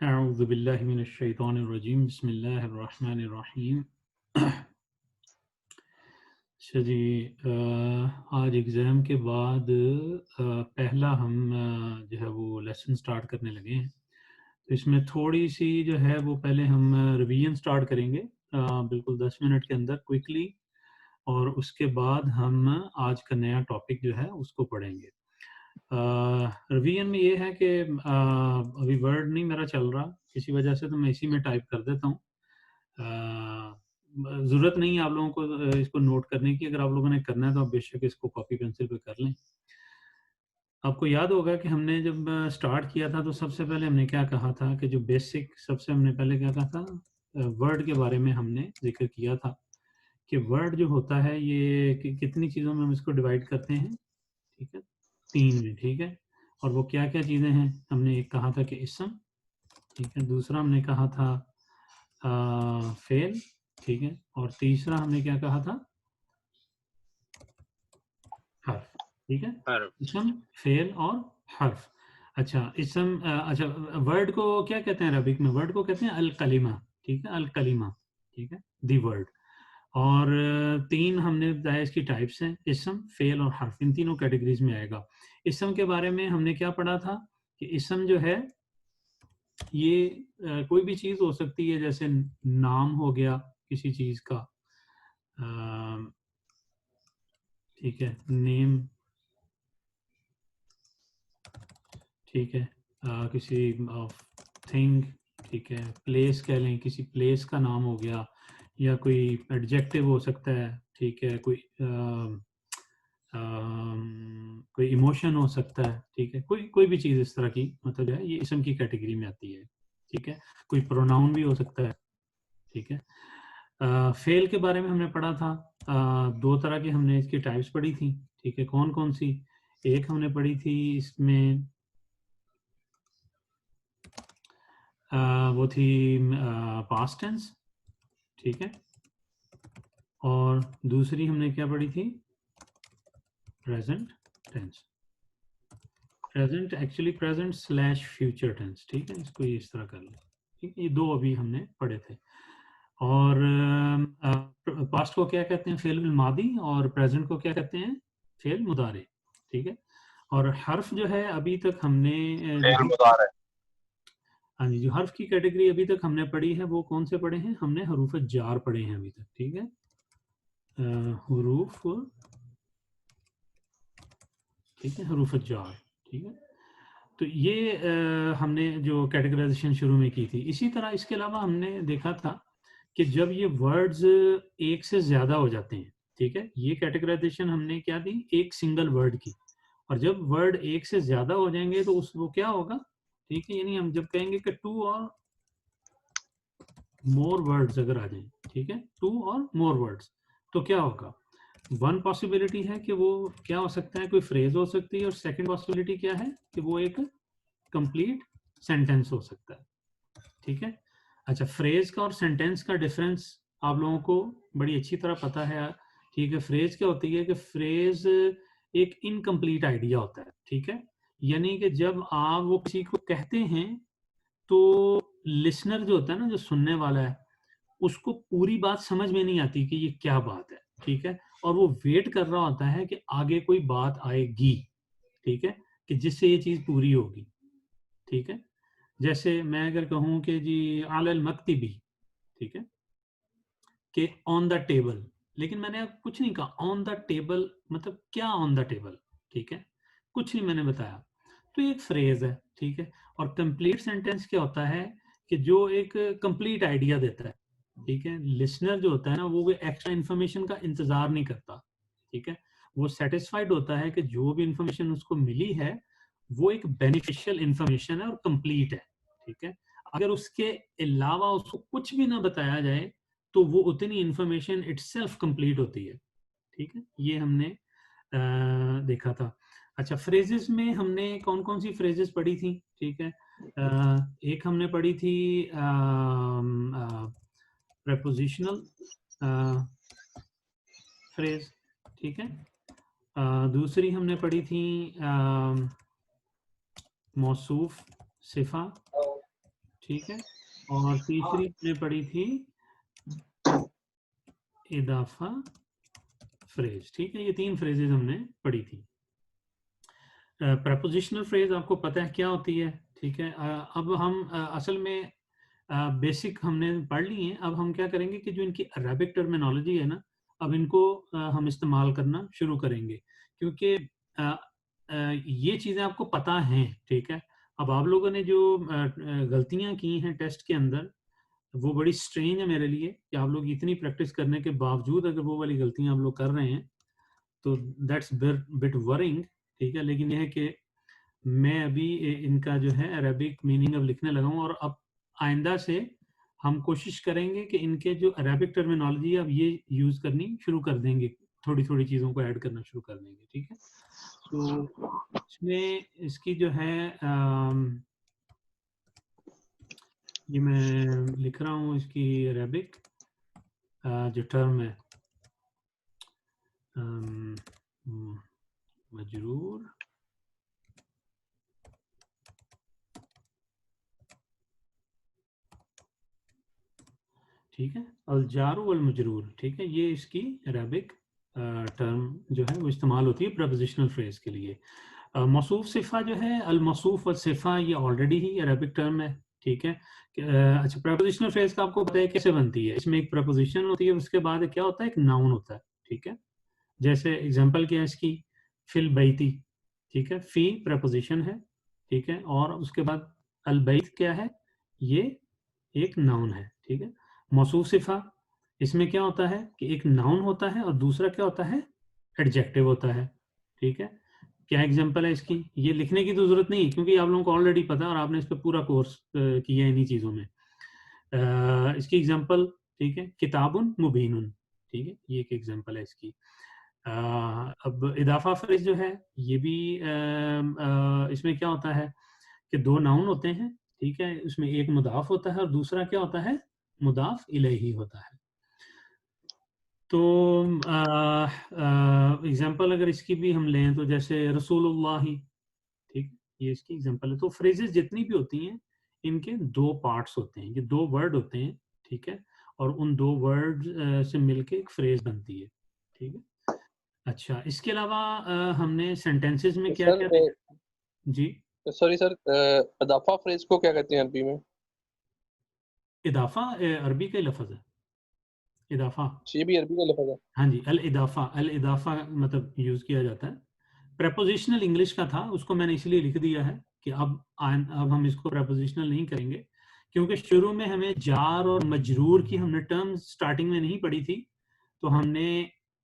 अऊज़ु बिल्लाहि मिनश शैतानिर रजीम बिस्मिल्लाहिर रहमानिर रहीम। अच्छा जी, आज एग्ज़ाम के बाद पहला हम जो है वो लेसन स्टार्ट करने लगे हैं। तो इसमें थोड़ी सी जो है वो पहले हम रिवीजन स्टार्ट करेंगे बिल्कुल 10 मिनट के अंदर क्विकली, और उसके बाद हम आज का नया टॉपिक जो है उसको पढ़ेंगे। रिवीजन में ये है कि अभी वर्ड नहीं मेरा चल रहा किसी वजह से, तो मैं इसी में टाइप कर देता हूँ। ज़रूरत नहीं है आप लोगों को इसको नोट करने की। अगर आप लोगों ने करना है तो आप बेशक इसको कॉपी पेंसिल पे कर लें। आपको याद होगा कि हमने जब स्टार्ट किया था तो सबसे पहले हमने क्या कहा था कि जो बेसिक सबसे हमने पहले क्या कहा था, वर्ड के बारे में हमने जिक्र किया था कि वर्ड जो होता है ये कितनी चीज़ों में हम इसको डिवाइड करते हैं, ठीक है, 3 में, ठीक है। और वो क्या-क्या चीज़ें हैं, हमने एक कहा था कि इस्म, ठीक है, दूसरा हमने कहा था फ़ेल, ठीक है, और तीसरा हमने क्या कहा था, हर्फ, ठीक है। हर्फ। इस्म, फ़ेल और हर्फ। अच्छा, इस्म अच्छा, वर्ड को क्या कहते हैं अरबिक में? वर्ड को कहते हैं अल-कलिमा, ठीक है, अल-कलिमा, ठीक है, द वर्ड। और 3 हमने बताया इसकी टाइप्स हैं, इस्म, फ़ेल और हर्फ, इन तीनों कैटेगरीज़ में आएगा। इस्म के बारे में हमने क्या पढ़ा था कि इस्म जो है ये कोई भी चीज़ हो सकती है, जैसे नाम हो गया किसी चीज़ का, ठीक है, नेम, ठीक है, किसी थिंग, ठीक है, प्लेस कह लें, किसी प्लेस का नाम हो गया, या कोई एडजेक्टिव हो सकता है, ठीक है, कोई इमोशन हो सकता है, ठीक है, कोई कोई भी चीज़ इस तरह की, मतलब जो है ये इसम की कैटेगरी में आती है, ठीक है। कोई प्रोनाउन भी हो सकता है, ठीक है। फेल के बारे में हमने पढ़ा था, 2 तरह की हमने इसकी टाइप्स पढ़ी थी, ठीक है। कौन-कौन सी? एक हमने पढ़ी थी इसमें, वो थी पास्ट टेंस, ठीक है, और दूसरी हमने क्या पढ़ी थी? Present tense. Present actually present slash future tense, ठीक है, इसको ये इस तरह कर लें, ठीक है। ये 2 अभी हमने पढ़े थे। और पास्ट को क्या कहते हैं? फ़ेल मादी, और प्रेजेंट को क्या कहते हैं? फ़ेल मुदारे, ठीक है। और हर्फ जो है अभी तक हमने जो फेल मुदारे। हाँ जी, जो हर्फ की कैटेगरी अभी तक हमने पढ़ी है वो कौन से पढ़े हैं? हमने हरूफ जार पढ़े हैं अभी तक, ठीक है। हरूफ, ठीक है, हरूफ जार, ठीक है। तो ये हमने जो कैटेगराइजेशन शुरू में की थी। इसी तरह इसके अलावा हमने देखा था कि जब ये वर्ड्स एक से ज़्यादा हो जाते हैं, ठीक है, ये कैटेगराइजेशन हमने क्या दी? एक सिंगल वर्ड की। और जब वर्ड एक से ज़्यादा हो जाएँगे तो उस वो क्या होगा? ठीक है, यानी हम जब कहेंगे कि 2 और मोर वर्ड्स अगर आ जाएँ, ठीक है, 2 और मोर वर्ड्स, तो क्या होगा? वन पॉसिबिलिटी है कि वो क्या हो सकता है, कोई फ्रेज हो सकती है, और सेकंड पॉसिबिलिटी क्या है कि वो एक कंप्लीट सेंटेंस हो सकता है, ठीक है। अच्छा, फ्रेज का और सेंटेंस का डिफरेंस आप लोगों को बड़ी अच्छी तरह पता है, ठीक है। फ्रेज क्या होती है कि फ्रेज एक इनकम्प्लीट आइडिया होता है, ठीक है। यानी कि जब आप वो किसी को कहते हैं तो लिसनर जो होता है ना, जो सुनने वाला है, उसको पूरी बात समझ में नहीं आती कि ये क्या बात है, ठीक है। और वो वेट कर रहा होता है कि आगे कोई बात आएगी, ठीक है, कि जिससे ये चीज़ पूरी होगी, ठीक है। जैसे मैं अगर कहूँ कि जी अलल मक्तबी, ठीक है, कि ऑन द टेबल, लेकिन मैंने अब कुछ नहीं कहा ऑन द टेबल, मतलब क्या ऑन द टेबल, ठीक है, कुछ नहीं मैंने बताया। तो ये एक फ्रेज है, ठीक है। और कंप्लीट सेंटेंस क्या होता है कि जो एक कंप्लीट आइडिया देता है, ठीक है। लिसनर जो होता है ना, वो एक्स्ट्रा इन्फॉर्मेशन का इंतजार नहीं करता, ठीक है। वो सेटिस्फाइड होता है कि जो भी इंफॉर्मेशन उसको मिली है वो एक बेनिफिशियल इंफॉर्मेशन है और कंप्लीट है, ठीक है। अगर उसके अलावा उसको कुछ भी ना बताया जाए तो वो उतनी इंफॉर्मेशन इटसेल्फ कंप्लीट होती है, ठीक है। ये हमने देखा था। अच्छा, फ्रेजेस में हमने कौन कौन सी फ्रेजेस पढ़ी थी, ठीक है। एक हमने पढ़ी थी प्रेपोजिशनल फ्रेज, ठीक है। दूसरी हमने पढ़ी थी मौसूफ सिफा, ठीक है, और तीसरी हमने पढ़ी थी इदाफा फ्रेज। ठीक है, ये 3 फ्रेजेस हमने पढ़ी थी। प्रपोजिशनल फ्रेज आपको पता है क्या होती है, ठीक है। अब हम असल में बेसिक हमने पढ़ ली है। अब हम क्या करेंगे कि जो इनकी अरबिक टर्मिनोलॉजी है ना, अब इनको हम इस्तेमाल करना शुरू करेंगे, क्योंकि ये चीज़ें आपको पता हैं, ठीक है। अब आप लोगों ने जो गलतियां की हैं टेस्ट के अंदर, वो बड़ी स्ट्रेंज है मेरे लिए कि आप लोग इतनी प्रैक्टिस करने के बावजूद अगर वो वाली गलतियां आप लोग कर रहे हैं, तो दैट्स बिट वरिंग, ठीक है। लेकिन यह है कि मैं अभी इनका जो है अरबिक मीनिंग अब लिखने लगा हूँ, और अब आइंदा से हम कोशिश करेंगे कि इनके जो अरबिक टर्मिनोलॉजी है अब ये यूज करनी शुरू कर देंगे, थोड़ी थोड़ी चीज़ों को ऐड करना शुरू कर देंगे, ठीक है। तो इसमें इसकी जो है ये मैं लिख रहा हूँ इसकी अरबिक जो टर्म है, मजरूर, ठीक है, अलजारू वल मजरूर, ठीक है। ये इसकी अरबिक टर्म जो है वो इस्तेमाल होती है प्रपोजिशनल फ्रेज के लिए। मौसूफ सिफा जो है, अल मौसूफ व सिफा, ये ऑलरेडी ही अरबिक टर्म है, ठीक है। अच्छा, प्रपोजिशनल फ्रेज का आपको पता है कैसे बनती है। इसमें एक प्रपोजिशन होती है, उसके बाद क्या होता है, एक नाउन होता है, ठीक है। जैसे एग्जांपल क्या है इसकी, फिल बैती, ठीक है, फी प्रपोजिशन है, ठीक है, और उसके बाद अल बैत क्या है, ये एक नाउन है, ठीक है। मौसूफ सिफा, इसमें क्या होता है कि एक नाउन होता है और दूसरा क्या होता है, एडजेक्टिव होता है, ठीक है। क्या एग्जांपल है इसकी, ये लिखने की तो जरूरत नहीं क्योंकि आप लोगों को ऑलरेडी पता है और आपने इस पर पूरा कोर्स किया है इन्हीं चीज़ों में। इसकी एग्जांपल, ठीक है, किताबुन मुबीनुन, ठीक है, ये एक एग्जांपल है इसकी। अब इदाफा फ्रेज जो है ये भी इसमें क्या होता है कि 2 नाउन होते हैं, ठीक है, उसमें एक मुदाफ होता है और दूसरा क्या होता है, मुदाफ इलैही होता है। तो एग्जांपल अगर इसकी भी हम लें तो जैसे रसूलुल्लाही, ठीक, ये इसकी एग्जांपल है। तो फ्रेजेस जितनी भी होती हैं इनके 2 पार्ट्स होते हैं, ये 2 वर्ड होते हैं, ठीक है, और उन 2 वर्ड से मिलके एक फ्रेज बनती है, ठीक है। अच्छा, इसके अलावा हमने सेंटेंसेस में क्या क्या सर देखा। जी, सॉरी सर, इदाफा फ्रेज को क्या कहते हैं अरबी में? इदाफा अरबी का लफ्ज है, इदाफा। ये भी अरबी का लफ्ज है? हाँ जी, अल इदाफा मतलब यूज किया जाता है। प्रेपोजिशनल इंग्लिश का था, उसको मैंने इसलिए लिख दिया है कि अब हम इसको प्रेपोजिशनल नहीं करेंगे, क्योंकि शुरू में हमें जार और मजरूर की हमने टर्म स्टार्टिंग में नहीं पढ़ी थी, तो हमने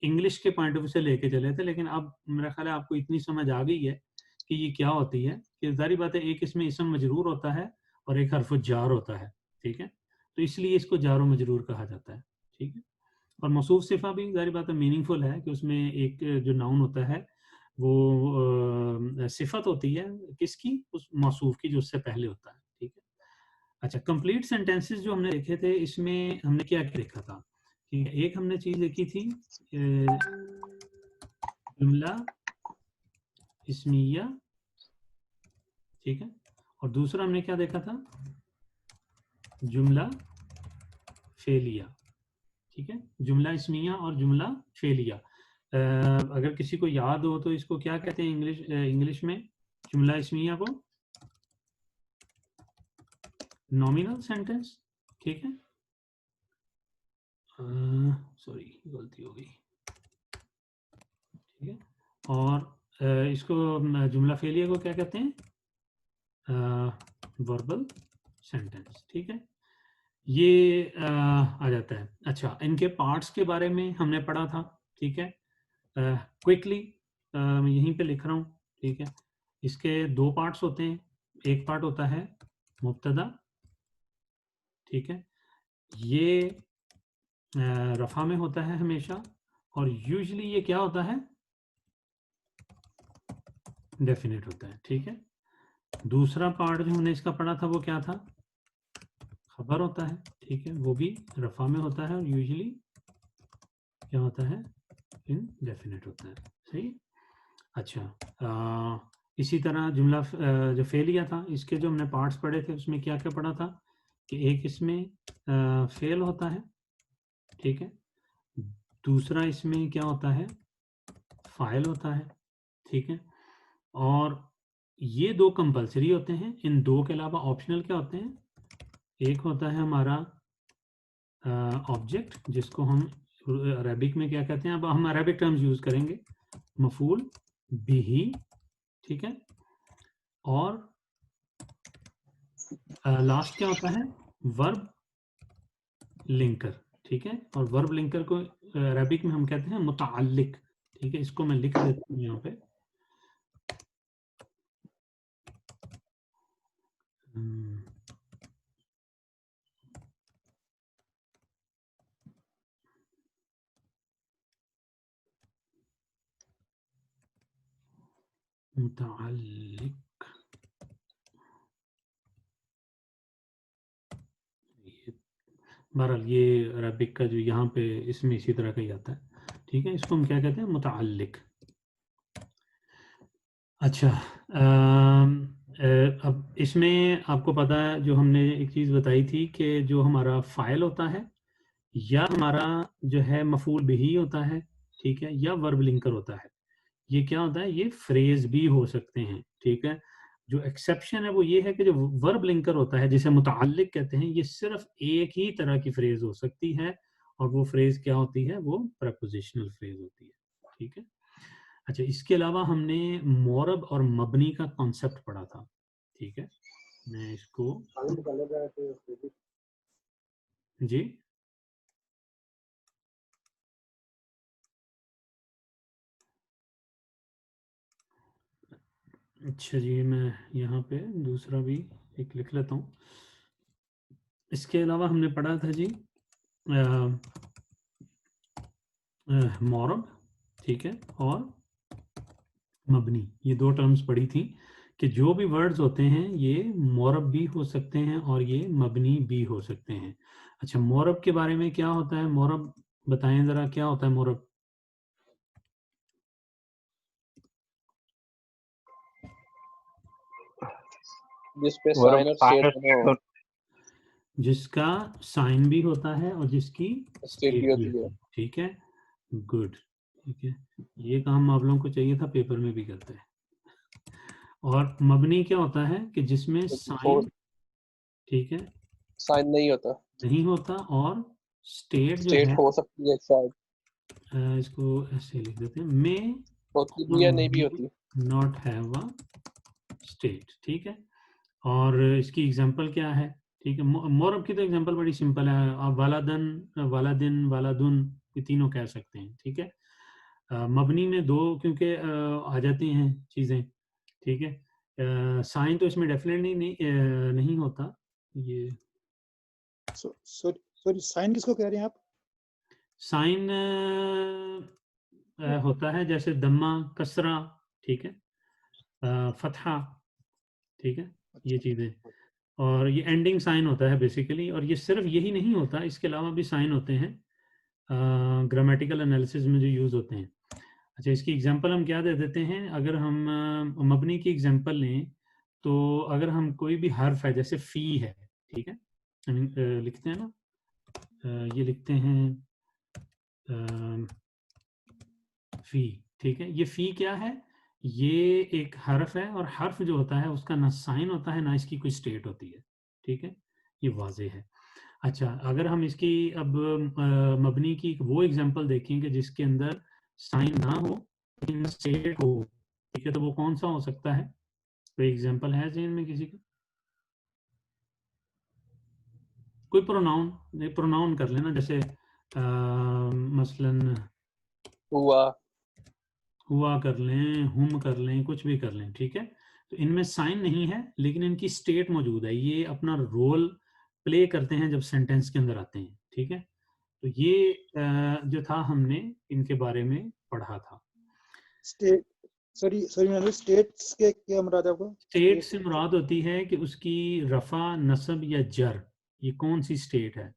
इंग्लिश के पॉइंट ऑफ व्यू से लेके चले थे। लेकिन अब मेरा ख्याल है आपको इतनी समझ आ गई है कि ये क्या होती है, कि जारी बात है एक इसमें इसम मजरूर होता है और एक हरफ जार होता है, ठीक है। तो इसलिए इसको जार और मजरूर कहा जाता है, ठीक है। और मौसूफ सिफा भी जारी बात है मीनिंगफुल है कि उसमें एक जो नाउन होता है वो सिफत होती है किसकी, उस मौसूफ की जो उससे पहले होता है, ठीक है। अच्छा, कंप्लीट सेंटेंसेस जो हमने देखे थे इसमें हमने क्या क्या देखा था, ठीक है। एक हमने चीज देखी थी जुमला इस्मिया, ठीक है, और दूसरा हमने क्या देखा था, जुमला फेलिया, ठीक है। जुमला इस्मिया और जुमला फेलिया, अगर किसी को याद हो तो इसको क्या कहते हैं इंग्लिश में, जुमला इस्मिया को नॉमिनल सेंटेंस, ठीक है। सॉरी गलती हो गई, ठीक है। और इसको जुमला फेलिया को क्या कहते हैं, वर्बल सेंटेंस, ठीक है। ये आ जाता है। अच्छा, इनके पार्ट्स के बारे में हमने पढ़ा था, ठीक है। क्विकली मैं यहीं पे लिख रहा हूँ, ठीक है। इसके 2 पार्ट्स होते हैं, एक पार्ट होता है मुब्तदा, ठीक है, ये रफा में होता है हमेशा, और यूजुअली ये क्या होता है, डेफिनेट होता है, ठीक है। दूसरा पार्ट जो हमने इसका पढ़ा था वो क्या था, खबर होता है, ठीक है, वो भी रफा में होता है और यूजुअली क्या होता है, इनडेफिनेट होता है, सही। अच्छा, इसी तरह जुमला जो फेलिया था, इसके जो हमने पार्ट्स पढ़े थे उसमें क्या क्या पढ़ा था, कि एक इसमें फेल होता है, ठीक है, दूसरा इसमें क्या होता है, फाइल होता है, ठीक है, और ये दो कंपलसरी होते हैं। इन दो के अलावा ऑप्शनल क्या होते हैं, एक होता है हमारा ऑब्जेक्ट जिसको हम अरेबिक में क्या कहते हैं, अब हम अरेबिक टर्म्स यूज करेंगे, मफूल बिही, ठीक है, और लास्ट क्या होता है, वर्ब लिंकर, ठीक है, और वर्ब लिंकर को अरेबिक में हम कहते हैं मुतअल्लिक, ठीक है, इसको मैं लिख देता हूँ यहाँ पे। मुतअल्लिक, बहरहाल ये अरबिक का जो यहाँ पे इसमें इसी तरह का ही आता है, ठीक है, इसको हम क्या कहते हैं, मुतअल्लिक। अच्छा, अब इसमें आपको पता है, जो हमने एक चीज़ बताई थी कि जो हमारा फाइल होता है या हमारा जो है मफूल बिही होता है, ठीक है, या वर्ब लिंकर होता है, ये क्या होता है, ये फ्रेज भी हो सकते हैं, ठीक है। जो एक्सेप्शन है वो ये है कि जो वर्ब लिंकर होता है जिसे मुतअल्लिक कहते हैं, ये सिर्फ एक ही तरह की फ्रेज हो सकती है, और वो फ्रेज क्या होती है, वो प्रपोजिशनल फ्रेज होती है, ठीक है। अच्छा, इसके अलावा हमने मोरब और मबनी का कॉन्सेप्ट पढ़ा था, ठीक है, मैं इसको जी, अच्छा जी, मैं यहाँ पे दूसरा भी एक लिख लेता हूँ। इसके अलावा हमने पढ़ा था जी मोरब, ठीक है, और मबनी, ये दो टर्म्स पढ़ी थी कि जो भी वर्ड्स होते हैं ये मोरब भी हो सकते हैं और ये मबनी भी हो सकते हैं। अच्छा, मोरब के बारे में क्या होता है, मोरब बताएं जरा, क्या होता है मोरब? जिस पे साइन और स्टेट दोनों हो, जिसका साइन भी होता है और जिसकी स्टेट स्टेट भी भी होती होती है। है, ठीक है, गुड, ठीक है, ये काम आप लोगों को चाहिए था, पेपर में भी करते हैं। और मबनी क्या होता है कि जिसमें वो साइन, ठीक है, साइन नहीं होता, नहीं होता, और स्टेट जो स्टेट है, हो सकती है शायद, इसको ऐसे लिख देते हैं, मे होती भी और है नहीं भी मे होती। नॉट हैव अ स्टेट, ठीक है। और इसकी एग्जांपल क्या है, ठीक है, मोरब की तो एग्जांपल बड़ी सिंपल है, आप वालादन, वालादिन, वालादुन, ये तीनों कह सकते हैं, ठीक है। मबनी में दो क्योंकि आ जाती हैं चीज़ें, ठीक है, साइन तो इसमें डेफिनेटली नहीं होता, ये सॉरी, साइन किसको कह रहे हैं आप? साइन होता है जैसे दम्मा, कसरा, ठीक है, फतहा, ठीक है, ये चीज़ें, और ये एंडिंग साइन होता है बेसिकली, और ये सिर्फ यही नहीं होता, इसके अलावा भी साइन होते हैं ग्रामेटिकल एनालिसिस में जो यूज़ होते हैं। अच्छा, इसकी एग्जांपल हम क्या दे देते हैं, अगर हम मबनी की एग्जांपल लें, तो अगर हम कोई भी हर्फ है, जैसे फ़ी है, ठीक है, लिखते हैं ना, ये लिखते हैं फ़ी, ठीक है, ये फ़ी क्या है, ये एक हर्फ है, और हर्फ जो होता है उसका ना साइन होता है ना इसकी कोई स्टेट होती है, ठीक है, ये वाजे है। अच्छा, अगर हम इसकी अब मबनी की वो एग्जांपल देखेंगे जिसके अंदर साइन ना हो लेकिन स्टेट हो, ठीक है, तो वो कौन सा हो सकता है, कोई एग्जांपल है ज़हन में किसी का? कोई प्रोनाउन, प्रोनाउन कर लेना, जैसे मसलन हुआ, हुआ कर लें, हुम कर लें, कुछ भी कर लें, ठीक है, तो इनमें साइन नहीं है लेकिन इनकी स्टेट मौजूद है, ये अपना रोल प्ले करते हैं जब सेंटेंस के अंदर आते हैं, ठीक है, तो ये जो था हमने इनके बारे में पढ़ा था। स्टेट, सॉरी मैंने स्टेट्स के क्या मुराद है आपको? स्टेट से मुराद होती है कि उसकी रफा, नस्ब या जर, ये कौन सी स्टेट है,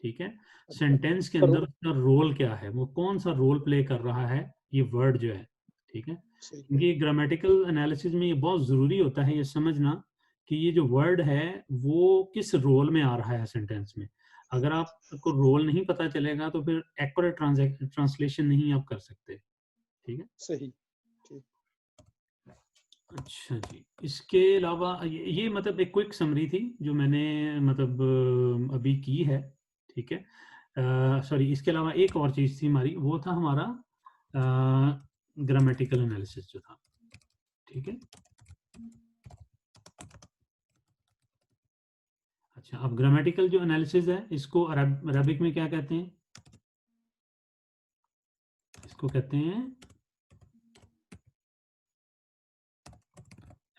ठीक है, सेंटेंस के अंदर उसका रोल क्या है, वो कौन सा रोल प्ले कर रहा है ये वर्ड जो है, ठीक है, सही है। क्योंकि ग्रामेटिकल एनालिसिस में ये बहुत ज़रूरी होता है ये समझना कि ये जो वर्ड है वो किस रोल में आ रहा है सेंटेंस में। अगर आपको रोल नहीं पता चलेगा तो फिर एक्यूरेट ट्रांसलेशन नहीं आप कर सकते। ठीक है, सही। ठीक। अच्छा जी, इसके अलावा ये मतलब एक क्विक समरी थी जो मैंने मतलब अभी की है। ठीक है, सॉरी, इसके अलावा एक और चीज थी हमारी, वो था हमारा ग्रामेटिकल एनालिसिस जो था। ठीक है, अच्छा, अब ग्रामेटिकल जो एनालिसिस है इसको अरबिक में क्या कहते हैं? इसको कहते हैं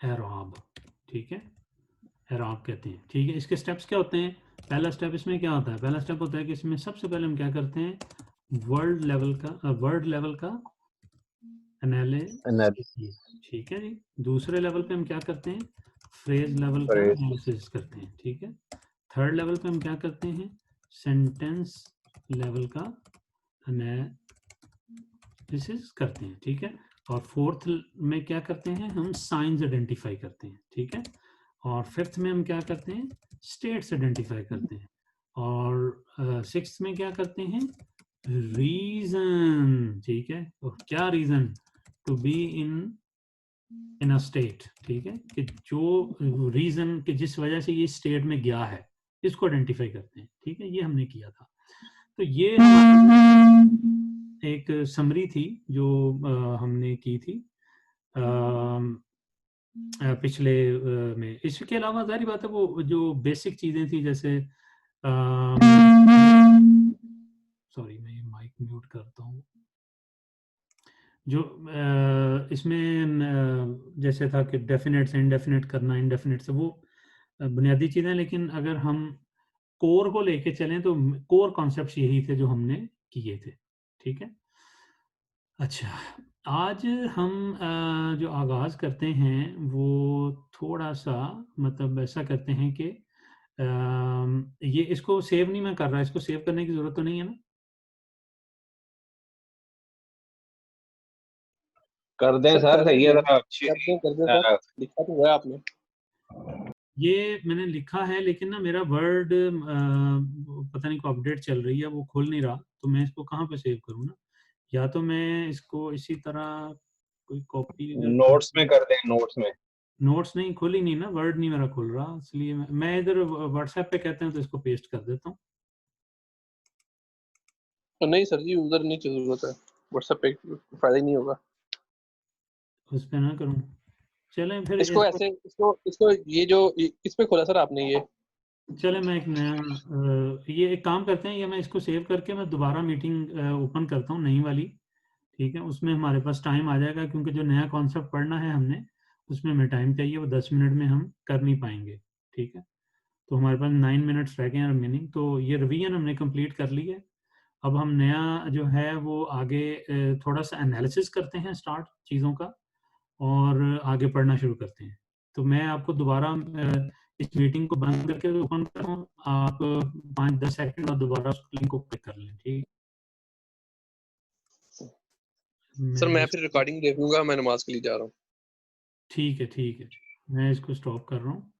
एराब। ठीक है, एराब कहते हैं। ठीक है, इसके स्टेप्स क्या होते हैं? पहला स्टेप इसमें क्या होता है? पहला स्टेप होता है कि इसमें सबसे पहले हम क्या करते हैं, वर्ड लेवल का एनालिसिस। ठीक है जी। दूसरे लेवल पे हम क्या करते हैं, फ्रेज लेवल का Phrase. एनालिसिस करते हैं। ठीक है, थर्ड लेवल पे हम क्या करते हैं, सेंटेंस लेवल का एनालिसिस करते हैं। ठीक है, और फोर्थ में क्या करते हैं, हम साइंस आइडेंटिफाई करते हैं। ठीक है, और फिफ्थ में हम क्या करते हैं, स्टेट्स आइडेंटिफाई करते हैं, और सिक्स्थ में क्या करते हैं, रीजन। ठीक है, और क्या reason, to be in a state. ठीक है, कि जो रीजन कि जिस वजह से ये स्टेट में गया है, इसको आइडेंटिफाई करते हैं। ठीक है, ये हमने किया था। तो ये एक समरी थी जो हमने की थी पिछले में। इसके अलावा जारी बात है वो जो बेसिक चीजें थी, जैसे सॉरी मैं ये माइक म्यूट करता हूँ। जो इसमें जैसे था कि डेफिनेट से इनडेफिनेट करना, इनडेफिनेट से, वो बुनियादी चीजें। लेकिन अगर हम कोर को लेके चलें तो कोर कॉन्सेप्ट्स यही थे जो हमने किए थे। ठीक है, अच्छा, आज हम जो आगाज करते हैं वो थोड़ा सा मतलब ऐसा करते हैं कि ये इसको सेव नहीं मैं कर रहा, इसको सेव करने की जरूरत तो नहीं है ना? कर दें सर, सही है, जरा अच्छी कर दे सर, लिखा तो हुआ है आपने। ये मैंने लिखा है लेकिन ना मेरा वर्ड पता नहीं को अपडेट चल रही है, वो खुल नहीं रहा, तो मैं इसको कहाँ पे सेव करूँ ना? या तो मैं इसको इसी तरह कोई कॉपी नोट्स में कर दें, नोट्स में। नोट्स नहीं, खुल ही नहीं ना, वर्ड नहीं मेरा खुल रहा, इसलिए मैं इधर व्हाट्सएप पे कहते हैं तो इसको पेस्ट कर देता हूँ। तो नहीं सर जी, उधर नहीं जरूरत है, व्हाट्सएप पे फायदा ही नहीं होगा। उस पे ना करूँ, चलें फिर इसको इसको, ऐसे, इसको ये जो किस पे खोला सर आपने ये? चले मैं एक नया ये एक काम करते हैं, ये मैं इसको सेव करके मैं दोबारा मीटिंग ओपन करता हूँ नई वाली। ठीक है, उसमें हमारे पास टाइम आ जाएगा, क्योंकि जो नया कॉन्सेप्ट पढ़ना है हमने, उसमें हमें टाइम चाहिए, वो 10 मिनट में हम कर नहीं पाएंगे। ठीक है, तो हमारे पास 9 मिनट्स रह गए हैं रिमेनिंग, तो ये रिवीजन हमने कंप्लीट कर ली है। अब हम नया जो है वो आगे थोड़ा सा एनालिसिस करते हैं, स्टार्ट चीज़ों का, और आगे पढ़ना शुरू करते हैं। तो मैं आपको दोबारा इस मीटिंग को बंद करके ओपन कर रहा हूँ, आप 5-10 सेकंड बाद दोबारा उस लिंक को क्लिक कर लें। ठीक, सर मैं मैं फिर रिकॉर्डिंग देख लूंगा, मैं नमाज के लिए जा रहा हूँ। ठीक है, मैं इसको स्टॉप कर रहा हूँ।